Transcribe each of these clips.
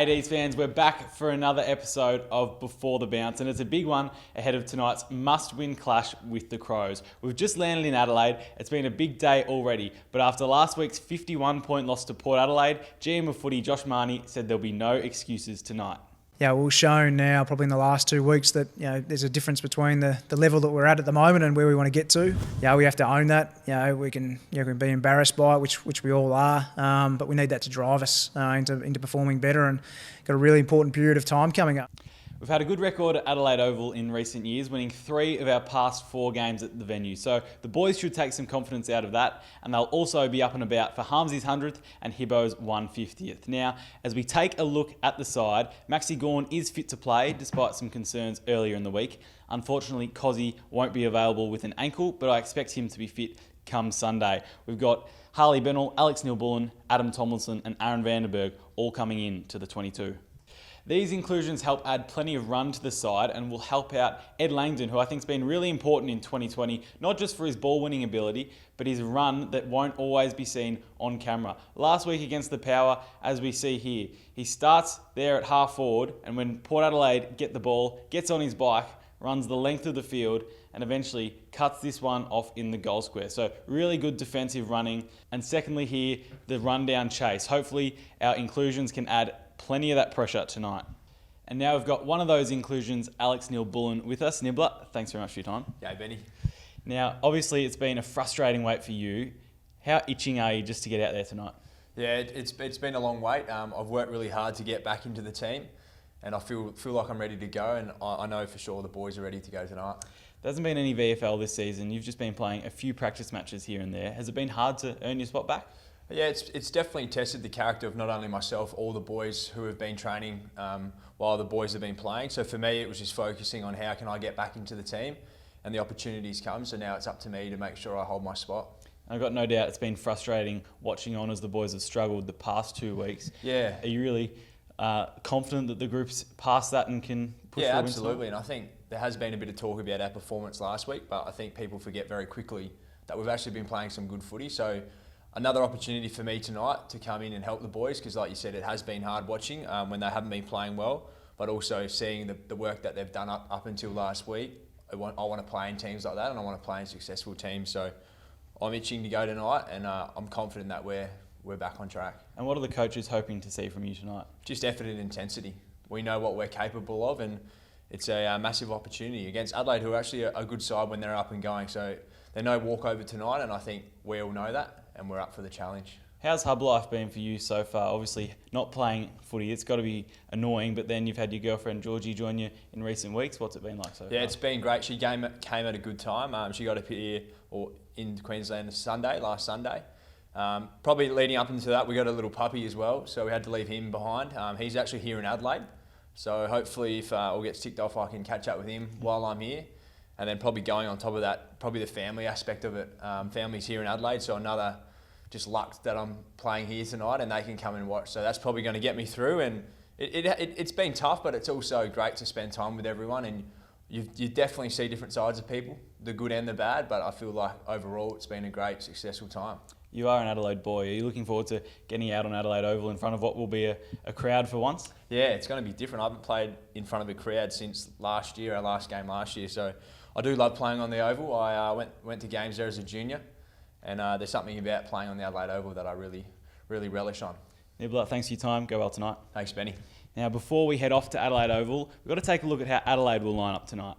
Hey D's fans, we're back for another episode of Before the Bounce, and it's a big one ahead of tonight's must-win clash with the Crows. We've just landed in Adelaide. It's been a big day already, but after last week's 51-point loss to Port Adelaide, GM of footy Josh Marnie said there'll be no excuses tonight. Yeah, we've shown now probably in the last 2 weeks that there's a difference between the level that we're at the moment and where we want to get to. Yeah, we have to own that. We can be embarrassed by it, which we all are, but we need that to drive us into performing better, and got a really important period of time coming up. We've had a good record at Adelaide Oval in recent years, winning 3 of our past 4 games at the venue. So the boys should take some confidence out of that, and they'll also be up and about for Harmsy's 100th and Hibbo's 150th. Now, as we take a look at the side, Maxi Gawn is fit to play despite some concerns earlier in the week. Unfortunately, Cozzy won't be available with an ankle, but I expect him to be fit come Sunday. We've got Harley Bennell, Alex Neil-Bullen, Adam Tomlinson and Aaron Vandenberg all coming in to the 22. These inclusions help add plenty of run to the side and will help out Ed Langdon, who I think has been really important in 2020, not just for his ball-winning ability, but his run that won't always be seen on camera. Last week against the Power, as we see here, he starts there at half forward, and when Port Adelaide get the ball, gets on his bike, runs the length of the field, and eventually cuts this one off in the goal square. So really good defensive running. And secondly here, the rundown chase. Hopefully our inclusions can add plenty of that pressure tonight. And now we've got one of those inclusions, Alex Neil-Bullen, with us. Nibbler, thanks very much for your time. Yeah, Benny. Now, obviously it's been a frustrating wait for you. How itching are you just to get out there tonight? Yeah, it's been a long wait. I've worked really hard to get back into the team, and I feel like I'm ready to go, and I know for sure the boys are ready to go tonight. There hasn't been any VFL this season. You've just been playing a few practice matches here and there. Has it been hard to earn your spot back? Yeah, it's definitely tested the character of not only myself, all the boys who have been training while the boys have been playing. So for me, it was just focusing on how can I get back into the team, and the opportunities come. So now it's up to me to make sure I hold my spot. I've got no doubt it's been frustrating watching on as the boys have struggled the past 2 weeks. Yeah. Are you really confident that the group's past that and can push forward? Yeah, absolutely. And I think there has been a bit of talk about our performance last week, but I think people forget very quickly that we've actually been playing some good footy. So another opportunity for me tonight to come in and help the boys, because like you said, it has been hard watching when they haven't been playing well, but also seeing the work that they've done up until last week. I want to play in teams like that, and I want to play in successful teams. So I'm itching to go tonight, and I'm confident that we're back on track. And what are the coaches hoping to see from you tonight? Just effort and intensity. We know what we're capable of, and it's a massive opportunity against Adelaide, who are actually a good side when they're up and going. So they're no walkover tonight, and I think we all know that, and we're up for the challenge. How's hub life been for you so far? Obviously, not playing footy, it's got to be annoying, but then you've had your girlfriend Georgie join you in recent weeks. What's it been like so far? Yeah, it's been great. She came at a good time. She got up here in Queensland last Sunday. Probably leading up into that, we got a little puppy as well, so we had to leave him behind. He's actually here in Adelaide, so hopefully if all gets ticked off, I can catch up with him while I'm here. And then probably going on top of that, probably the family aspect of it. Family's here in Adelaide, so another just luck that I'm playing here tonight and they can come and watch. So that's probably going to get me through. And it's been tough, but it's also great to spend time with everyone. And you definitely see different sides of people, the good and the bad, but I feel like overall it's been a great, successful time. You are an Adelaide boy. Are you looking forward to getting out on Adelaide Oval in front of what will be a crowd for once? Yeah, it's going to be different. I haven't played in front of a crowd since last year, our last game last year. So I do love playing on the Oval. I went to games there as a junior, and there's something about playing on the Adelaide Oval that I really, really relish on. Nibbler, thanks for your time. Go well tonight. Thanks, Benny. Now, before we head off to Adelaide Oval, we've got to take a look at how Adelaide will line up tonight.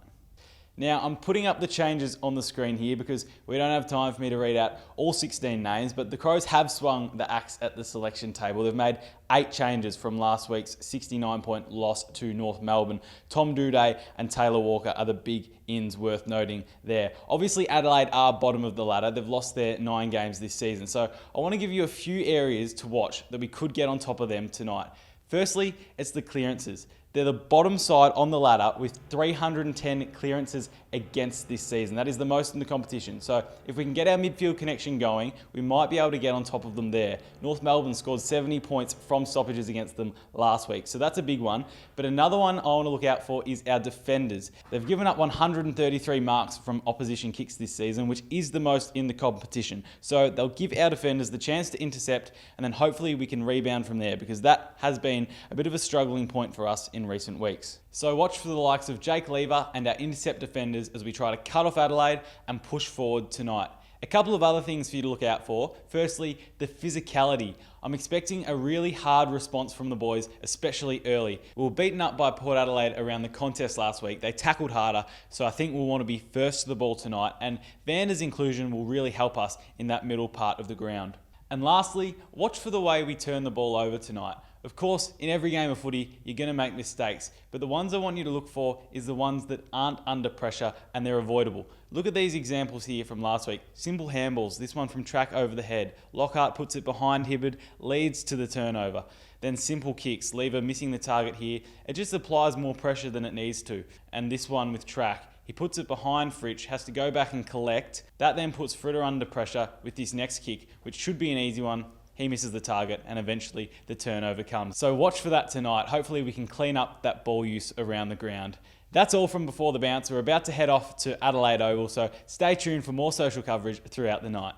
Now, I'm putting up the changes on the screen here because we don't have time for me to read out all 16 names, but the Crows have swung the axe at the selection table. They've made 8 changes from last week's 69-point loss to North Melbourne. Tom Doedee and Taylor Walker are the big ins worth noting there. Obviously, Adelaide are bottom of the ladder. They've lost their 9 games this season. So I want to give you a few areas to watch that we could get on top of them tonight. Firstly, it's the clearances. They're the bottom side on the ladder with 310 clearances against this season. That is the most in the competition. So if we can get our midfield connection going, we might be able to get on top of them there. North Melbourne scored 70 points from stoppages against them last week. So that's a big one. But another one I want to look out for is our defenders. They've given up 133 marks from opposition kicks this season, which is the most in the competition. So they'll give our defenders the chance to intercept, and then hopefully we can rebound from there, because that has been a bit of a struggling point for us in recent weeks. So watch for the likes of Jake Lever and our intercept defenders as we try to cut off Adelaide and push forward tonight. A couple of other things for you to look out for. Firstly, the physicality. I'm expecting a really hard response from the boys, especially early. We were beaten up by Port Adelaide around the contest last week. They tackled harder, so I think we'll want to be first to the ball tonight, and Vander's inclusion will really help us in that middle part of the ground. And lastly, watch for the way we turn the ball over tonight. Of course, in every game of footy, you're going to make mistakes, but the ones I want you to look for is the ones that aren't under pressure and they're avoidable. Look at these examples here from last week. Simple handballs, this one from track over the head. Lockhart puts it behind Hibberd, leads to the turnover. Then simple kicks, Lever missing the target here. It just applies more pressure than it needs to. And this one with track, he puts it behind Fritsch, has to go back and collect. That then puts Fritter under pressure with this next kick, which should be an easy one. He misses the target and eventually the turnover comes. So watch for that tonight. Hopefully we can clean up that ball use around the ground. That's all from Before the Bounce. We're about to head off to Adelaide Oval, so stay tuned for more social coverage throughout the night.